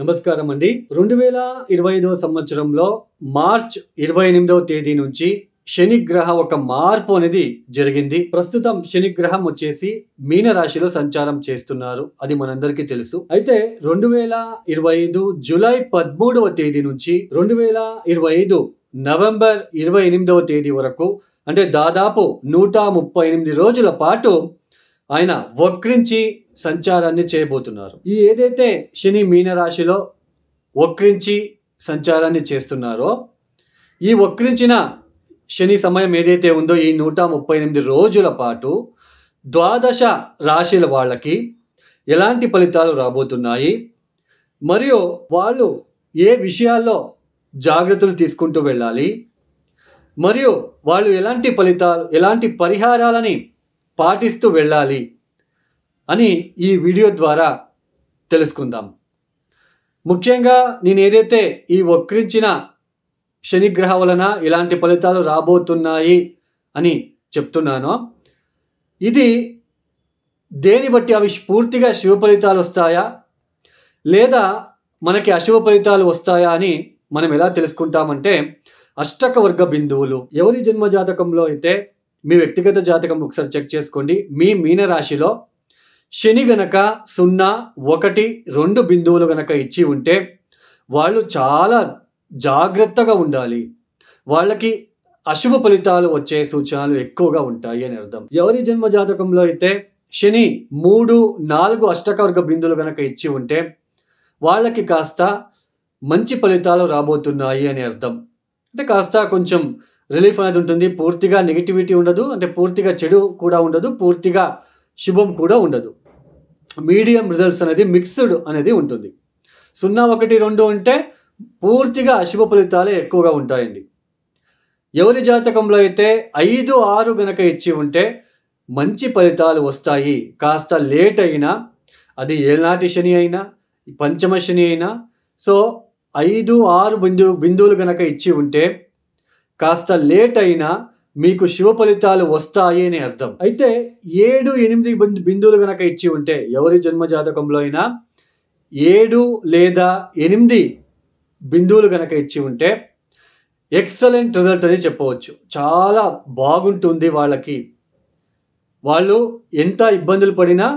నమస్కారం అండి. 2025వ సంవత్సరంలో మార్చ్ 28వ తేదీ నుంచి శనిగ్రహ ఒక మార్పు అనేది జరిగింది. ప్రస్తుతం శనిగ్రహం వచ్చేసి మీన రాశిలో సంచారం చేస్తున్నారు. అది మనందరికీ తెలుసు. అయితే 2025 జూలై 13వ తేదీ నుంచి 2025 నవంబర్ 28వ తేదీ వరకు అంటే దాదాపు 138 రోజుల పాటు ఆయన వక్రించి సంచారాన్ని చేయబోతున్నారు. ఈ ఏదైతే శని మీన రాశిలో వక్రించి సంచారాన్ని చేస్తున్నారో ఈ వక్రించిన శని సమయం ఏదైతే ఉందో ఈ 138 రోజుల పాటు ద్వాదశ రాశుల వాళ్ళకి ఎలాంటి ఫలితాలు రాబోతున్నాయి, మరియు వాళ్ళు ఏ విషయాల్లో జాగ్రత్తలు తీసుకుంటూ వెళ్ళాలి, మరియు వాళ్ళు ఎలాంటి పరిహారాలని పాటిస్తూ వెళ్ళాలి అని ఈ వీడియో ద్వారా తెలుసుకుందాం. ముఖ్యంగా నేను ఏదైతే ఈ వక్రించిన శనిగ్రహ వలన ఇలాంటి ఫలితాలు రాబోతున్నాయి అని చెప్తున్నానో ఇది దేని బట్టి అవి పూర్తిగా శుభ ఫలితాలు వస్తాయా లేదా మనకి అశుభ ఫలితాలు వస్తాయా అని మనం ఎలా తెలుసుకుంటామంటే అష్టక వర్గ బిందువులు. ఎవరి జన్మ జాతకంలో అయితే మీ వ్యక్తిగత జాతకం ఒకసారి చెక్ చేసుకోండి. మీ మీన రాశిలో శని గనక 0, 1, 2 బిందువులు గనక ఇచ్చి ఉంటే వాళ్ళు చాలా జాగ్రత్తగా ఉండాలి. వాళ్ళకి అశుభ ఫలితాలు వచ్చే సూచనలు ఎక్కువగా ఉంటాయి అని అర్థం. ఎవరి జన్మ జాతకంలో అయితే శని 3, 4 అష్టకవర్గ బిందువులు గనక ఇచ్చి ఉంటే వాళ్ళకి కాస్త మంచి ఫలితాలు రాబోతున్నాయి అని అర్థం. అంటే కాస్త కొంచెం రిలీఫ్ అనేది ఉంటుంది. పూర్తిగా నెగిటివిటీ ఉండదు, అంటే పూర్తిగా చెడు కూడా ఉండదు, పూర్తిగా శుభం కూడా ఉండదు. మీడియం రిజల్ట్స్ అనేది మిక్స్డ్ అనేది ఉంటుంది. 0, 1, 2 అంటే పూర్తిగా అశుభ ఫలితాలే ఎక్కువగా ఉంటాయండి. ఎవరి జాతకంలో అయితే 5, 6 గనక ఇచ్చి ఉంటే మంచి ఫలితాలు వస్తాయి. కాస్త లేట్ అయినా, అది ఏనాటి శని అయినా పంచమ శని అయినా, సో 5, 6 బిందువులు గనక ఇచ్చి ఉంటే కాస్త లేట్ అయినా మీకు శుభ ఫలితాలు వస్తాయి అని అర్థం. అయితే 7, 8 బిందువులు గనక ఇచ్చి ఉంటే ఎవరి జన్మ జాతకంలో అయినా 7 లేదా 8 బిందువులు గనక ఇచ్చి ఉంటే ఎక్సలెంట్ రిజల్ట్ అని చెప్పవచ్చు. చాలా బాగుంటుంది వాళ్ళకి. వాళ్ళు ఎంత ఇబ్బందులు పడినా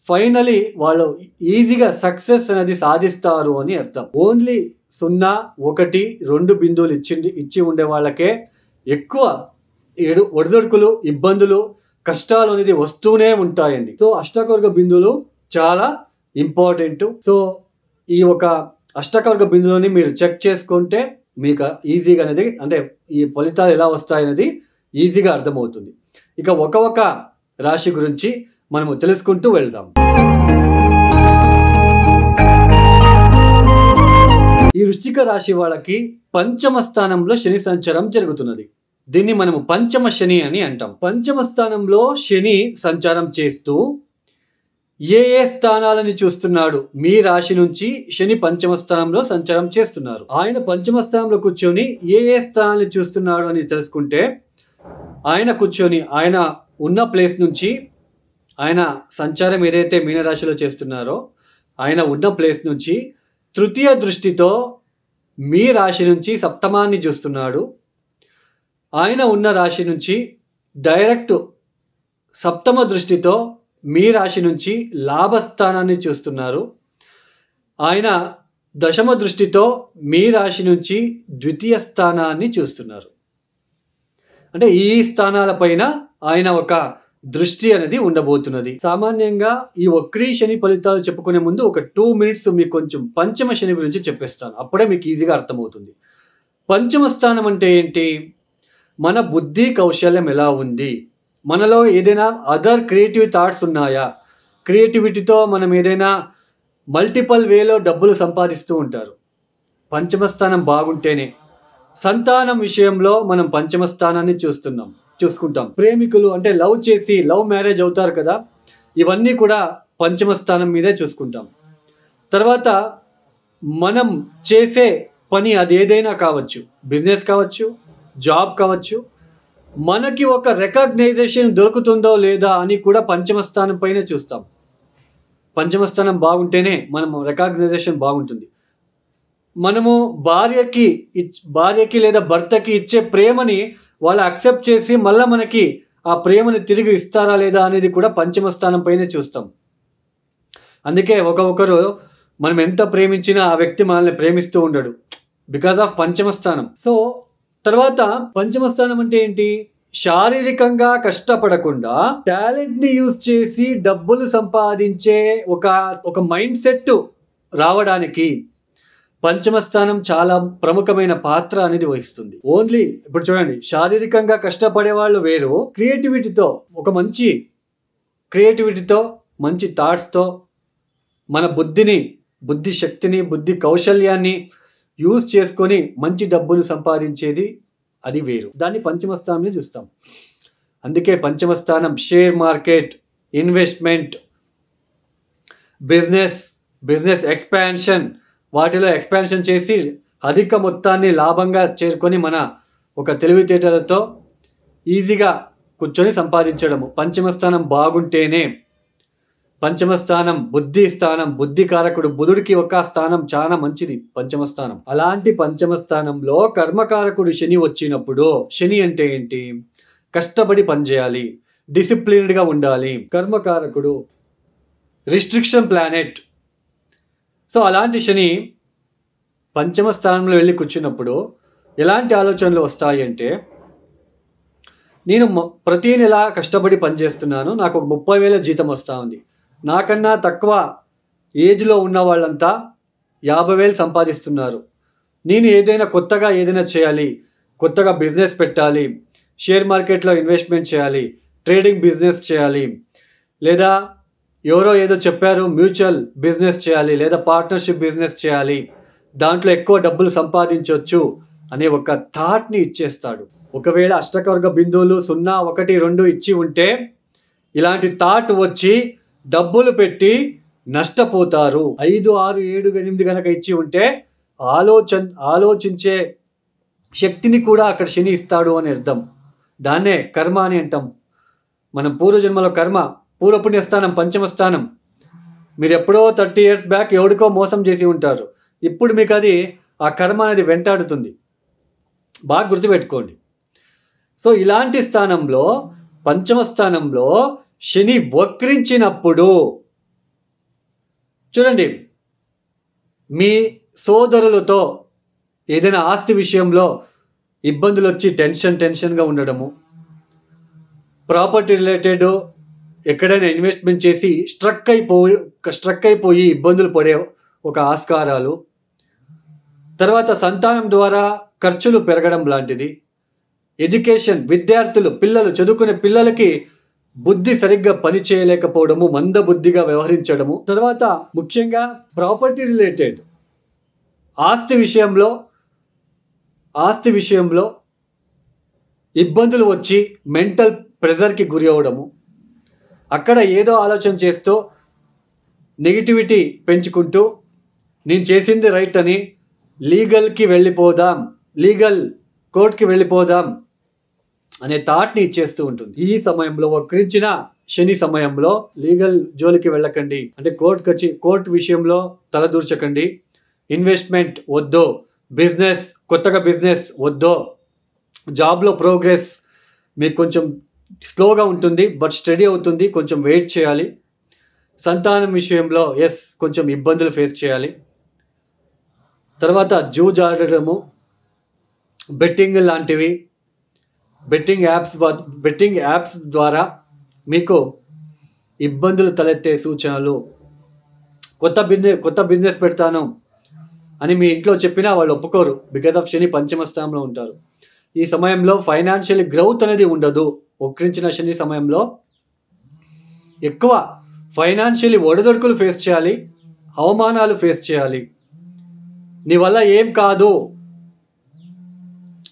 ఫైనలీ వాళ్ళు ఈజీగా సక్సెస్ అనేది సాధిస్తారు అని అర్థం. ఓన్లీ 0, 1, 2 బిందువులు ఇచ్చి ఉండే వాళ్ళకే ఎక్కువ ఒడిదొడుకులు, ఇబ్బందులు, కష్టాలు అనేది వస్తూనే ఉంటాయండి. సో అష్టకవర్గ బిందువులు చాలా ఇంపార్టెంట్. సో ఈ ఒక అష్టకవర్గ బిందువులని మీరు చెక్ చేసుకుంటే మీకు ఈజీగా అనేది, అంటే ఈ ఫలితాలు ఎలా వస్తాయనేది ఈజీగా అర్థమవుతుంది. ఇక ఒక రాశి గురించి మనము తెలుసుకుంటూ వెళ్దాం. ఈ వృశ్చిక రాశి వాళ్ళకి పంచమ స్థానంలో శని సంచారం జరుగుతున్నది. దీన్ని మనము పంచమ శని అని అంటాం. పంచమ స్థానంలో శని సంచారం చేస్తూ ఏ స్థానాలని చూస్తున్నాడు? మీ రాశి నుంచి శని పంచమ స్థానంలో సంచారం చేస్తున్నారు. ఆయన పంచమ స్థానంలో కూర్చొని ఏ స్థానాన్ని చూస్తున్నాడు అని తెలుసుకుంటే ఆయన కూర్చొని ఆయన ఉన్న ప్లేస్ నుంచి ఆయన సంచారం ఏదైతే మీనరాశిలో చేస్తున్నారో ఆయన ఉన్న ప్లేస్ నుంచి తృతీయ దృష్టితో మీ రాశి నుంచి సప్తమాన్ని చూస్తున్నాడు. ఆయన ఉన్న రాశి నుంచి డైరెక్ట్ సప్తమ దృష్టితో మీ రాశి నుంచి లాభస్థానాన్ని చూస్తున్నారు. ఆయన దశమ దృష్టితో మీ రాశి నుంచి ద్వితీయ స్థానాన్ని చూస్తున్నారు. అంటే ఈ స్థానాలపైన ఆయన ఒక దృష్టి అనేది ఉండబోతున్నది. సామాన్యంగా ఈ వక్రీ శని ఫలితాలు చెప్పుకునే ముందు ఒక 2 minutes మీకు కొంచెం పంచమ శని గురించి చెప్పేస్తాను. అప్పుడే మీకు ఈజీగా అర్థమవుతుంది. పంచమ స్థానం అంటే ఏంటి? మన బుద్ధి కౌశల్యం ఎలా ఉంది, మనలో ఏదైనా అదర్ క్రియేటివ్ థాట్స్ ఉన్నాయా, క్రియేటివిటీతో మనం ఏదైనా మల్టిపుల్ వేలో డబ్బులు సంపాదిస్తూ ఉంటారు. పంచమ స్థానం బాగుంటేనే. సంతానం విషయంలో మనం పంచమ స్థానాన్ని చూసుకుంటాం. ప్రేమికులు అంటే లవ్ మ్యారేజ్ అవుతారు కదా, ఇవన్నీ కూడా పంచమ స్థానం మీదే చూసుకుంటాం. తర్వాత మనం చేసే పని అది ఏదైనా కావచ్చు, బిజినెస్ కావచ్చు, జాబ్ కావచ్చు, మనకి ఒక రికగ్నైజేషన్ దొరుకుతుందో లేదా అని కూడా పంచమ స్థానం పైన చూస్తాం. పంచమ స్థానం బాగుంటేనే మనం రికగ్నైజేషన్ బాగుంటుంది. మనము భార్యకి లేదా భర్తకి ఇచ్చే ప్రేమని వాళ్ళు యాక్సెప్ట్ చేసి మళ్ళీ మనకి ఆ ప్రేమని తిరిగి ఇస్తారా లేదా అనేది కూడా పంచమ స్థానం పైనే చూస్తాం. అందుకే ఒకరు మనం ఎంత ప్రేమించినా ఆ వ్యక్తి మనల్ని ప్రేమిస్తూ ఉండడు, బికాజ్ ఆఫ్ పంచమ స్థానం. సో తర్వాత పంచమ స్థానం అంటే ఏంటి? శారీరకంగా కష్టపడకుండా టాలెంట్ని యూజ్ చేసి డబ్బులు సంపాదించే ఒక మైండ్ సెట్ రావడానికి పంచమ స్థానం చాలా ప్రముఖమైన పాత్ర అనేది వహిస్తుంది. ఓన్లీ ఇప్పుడు చూడండి, శారీరకంగా కష్టపడే వాళ్ళు వేరు, మంచి క్రియేటివిటీతో మంచి థాట్స్తో మన బుద్ధి శక్తిని బుద్ధి కౌశల్యాన్ని యూజ్ చేసుకొని మంచి డబ్బును సంపాదించేది అది వేరు. దాన్ని పంచమ స్థానంలో చూస్తాం. అందుకే పంచమ స్థానం share market, investment, business expansion, వాటిలో ఎక్స్పాన్షన్ చేసి అధిక మొత్తాన్ని లాభంగా చేరుకొని మన ఒక తెలివితేటలతో ఈజీగా కూర్చొని సంపాదించడము. పంచమ స్థానం బాగుంటేనే. పంచమ స్థానం బుద్ధి స్థానం, బుద్ధి కారకుడు బుధుడికి ఒక స్థానం చాలా మంచిది పంచమ స్థానం. అలాంటి పంచమ స్థానంలో కర్మకారకుడు శని వచ్చినప్పుడు, శని అంటే ఏంటి? కష్టపడి పనిచేయాలి, డిసిప్లిన్డ్గా ఉండాలి. కర్మకారకుడు రిస్ట్రిక్షన్ ప్లానెట్. సో అలాంటి శని పంచమ స్థానంలో వెళ్ళి కూర్చున్నప్పుడు ఎలాంటి ఆలోచనలు వస్తాయి అంటే, నేను ప్రతి నెల కష్టపడి పనిచేస్తున్నాను, నాకు ఒక 30,000 జీతం వస్తూ ఉంది. నాకన్నా తక్కువ ఏజ్లో ఉన్న వాళ్ళంతా 50,000 సంపాదిస్తున్నారు. నేను కొత్తగా ఏదైనా చేయాలి, కొత్తగా బిజినెస్ పెట్టాలి, షేర్ మార్కెట్లో ఇన్వెస్ట్మెంట్ చేయాలి, ట్రేడింగ్ బిజినెస్ చేయాలి, లేదా ఎవరో ఏదో చెప్పారు మ్యూచువల్ బిజినెస్ చేయాలి, లేదా పార్ట్నర్షిప్ బిజినెస్ చేయాలి, దాంట్లో ఎక్కువ డబ్బులు సంపాదించవచ్చు అనే ఒక థాట్ని ఇచ్చేస్తాడు. ఒకవేళ అష్టకవర్గ బిందువులు 0, 1, 2 ఇచ్చి ఉంటే ఇలాంటి థాట్ వచ్చి డబ్బులు పెట్టి నష్టపోతారు. 5, 6, 7, 8 కనుక ఇచ్చి ఉంటే ఆలోచించే శక్తిని కూడా అక్కడ శని ఇస్తాడు అని అర్థం. దాన్నే కర్మ అని అంటాం. మనం పూర్వజన్మలో కర్మ, పూర్వపుణ్యస్థానం పంచమ స్థానం. మీరు ఎప్పుడో 30 years బ్యాక్ ఎవరికో మోసం చేసి ఉంటారు. ఇప్పుడు మీకు అది ఆ కర్మ అనేది వెంటాడుతుంది. బాగా గుర్తుపెట్టుకోండి. సో ఇలాంటి స్థానంలో పంచమ స్థానంలో శని వక్రించినప్పుడు చూడండి, మీ సోదరులతో ఏదైనా ఆస్తి విషయంలో ఇబ్బందులు వచ్చి టెన్షన్గా ఉండడము, ప్రాపర్టీ రిలేటెడ్ ఎక్కడైనా ఇన్వెస్ట్మెంట్ చేసి స్ట్రక్ అయిపోయి ఇబ్బందులు పడే ఒక ఆస్కారాలు, తర్వాత సంతానం ద్వారా ఖర్చులు పెరగడం లాంటిది, ఎడ్యుకేషన్, పిల్లలు చదువుకునే పిల్లలకి బుద్ధి సరిగ్గా పని చేయలేకపోవడము, మందబుద్ధిగా వ్యవహరించడము, తర్వాత ముఖ్యంగా ప్రాపర్టీ రిలేటెడ్ ఆస్తి విషయంలో ఇబ్బందులు వచ్చి మెంటల్ ప్రెజర్కి గురి అవ్వడము, అక్కడ ఏదో ఆలోచన చేస్తూ నెగిటివిటీ పెంచుకుంటూ నేను చేసింది రైట్ అని లీగల్ కోర్టుకి వెళ్ళిపోదాం అనే థాట్ని ఇచ్చేస్తూ ఉంటుంది. ఈ సమయంలో వక్రించిన శని సమయంలో లీగల్ జోలికి వెళ్ళకండి, అంటే కోర్టు విషయంలో తలదూర్చకండి, ఇన్వెస్ట్మెంట్ వద్దు, కొత్తగా బిజినెస్ వద్దు, జాబ్లో ప్రోగ్రెస్ మీకు కొంచెం స్లోగా ఉంటుంది బట్ స్టడీ అవుతుంది, కొంచెం వెయిట్ చేయాలి. సంతానం విషయంలో కొంచెం ఇబ్బందులు ఫేస్ చేయాలి. తర్వాత జూజ్ ఆడడము, బెట్టింగ్ లాంటివి, బెట్టింగ్ యాప్స్ ద్వారా మీకు ఇబ్బందులు తలెత్తే సూచనలు. కొత్త బిజినెస్ పెడతాను అని మీ ఇంట్లో చెప్పినా వాళ్ళు ఒప్పుకోరు, బికాజ్ ఆఫ్ శని పంచమ స్థానంలో ఉంటారు. ఈ సమయంలో ఫైనాన్షియల్ గ్రోత్ అనేది ఉండదు. వక్రించిన శని సమయంలో ఎక్కువ ఫైనాన్షియల్లీ ఒడిదొడుకులు ఫేస్ చేయాలి, అవమానాలు ఫేస్ చేయాలి. నీ వల్ల ఏం కాదు,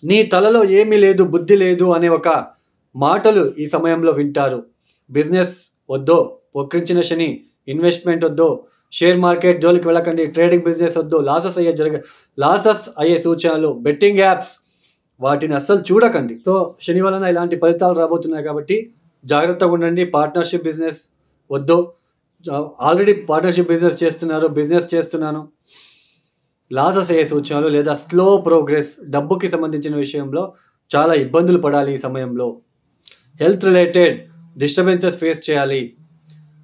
నీ తలలో ఏమీ లేదు, బుద్ధి లేదు అనే ఒక మాటలు ఈ సమయంలో వింటారు. బిజినెస్ వద్దు, వక్రించిన శని, ఇన్వెస్ట్మెంట్ వద్దు, షేర్ మార్కెట్ జోలికి వెళ్ళకండి, ట్రేడింగ్ బిజినెస్ వద్దు, లాసెస్ అయ్యే సూచనలు, బెట్టింగ్ యాప్స్ వాటిని అస్సలు చూడకండి. సో శని వలన ఇలాంటి ఫలితాలు రాబోతున్నాయి కాబట్టి జాగ్రత్తగా ఉండండి. పార్ట్నర్షిప్ బిజినెస్ వద్దు. ఆల్రెడీ పార్ట్నర్షిప్ బిజినెస్ చేస్తున్నాను, లాసెస్ అయ్యే సూచనలు లేదా స్లో ప్రోగ్రెస్, డబ్బుకి సంబంధించిన విషయంలో చాలా ఇబ్బందులు పడాలి ఈ సమయంలో. హెల్త్ రిలేటెడ్ డిస్టర్బెన్సెస్ ఫేస్ చేయాలి.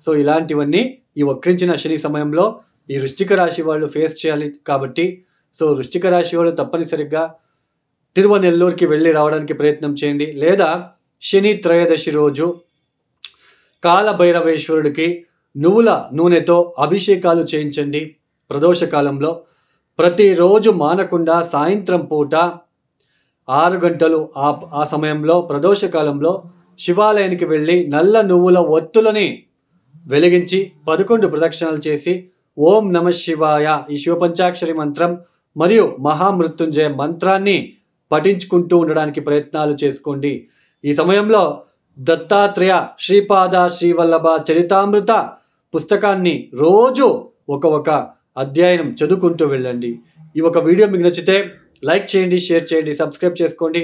సో ఇలాంటివన్నీ ఈ వక్రించిన శని సమయంలో ఈ వృశ్చిక రాశి వాళ్ళు ఫేస్ చేయాలి. కాబట్టి సో వృశ్చిక రాశి వాళ్ళు తప్పనిసరిగా తిరువనెల్లూరుకి వెళ్ళి రావడానికి ప్రయత్నం చేయండి. లేదా శని త్రయోదశి రోజు కాలభైరవేశ్వరుడికి నువ్వుల నూనెతో అభిషేకాలు చేయించండి. ప్రదోష కాలంలో ప్రతిరోజు మానకుండా సాయంత్రం పూట 6 గంటలు ఆ సమయంలో ప్రదోష కాలంలో శివాలయానికి వెళ్ళి నల్ల నువ్వుల ఒత్తులని వెలిగించి 11 ప్రదక్షిణలు చేసి ఓం నమ శివాయ ఈ శివపంచాక్షరి మంత్రం మరియు మహామృత్యుంజయ మంత్రాన్ని పఠించుకుంటూ ఉండడానికి ప్రయత్నాలు చేసుకోండి. ఈ సమయంలో దత్తాత్రేయ శ్రీపాద శ్రీవల్లభ చరితామృత పుస్తకాన్ని రోజు ఒక అధ్యాయం చదువుకుంటూ వెళ్ళండి. ఈ ఒక వీడియో మీకు నచ్చితే లైక్ చేయండి, షేర్ చేయండి, సబ్స్క్రైబ్ చేసుకోండి.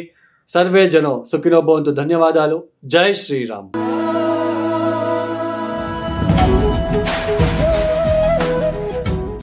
సర్వే జనో సుఖినో భవంతు. ధన్యవాదాలు. జై శ్రీరామ్.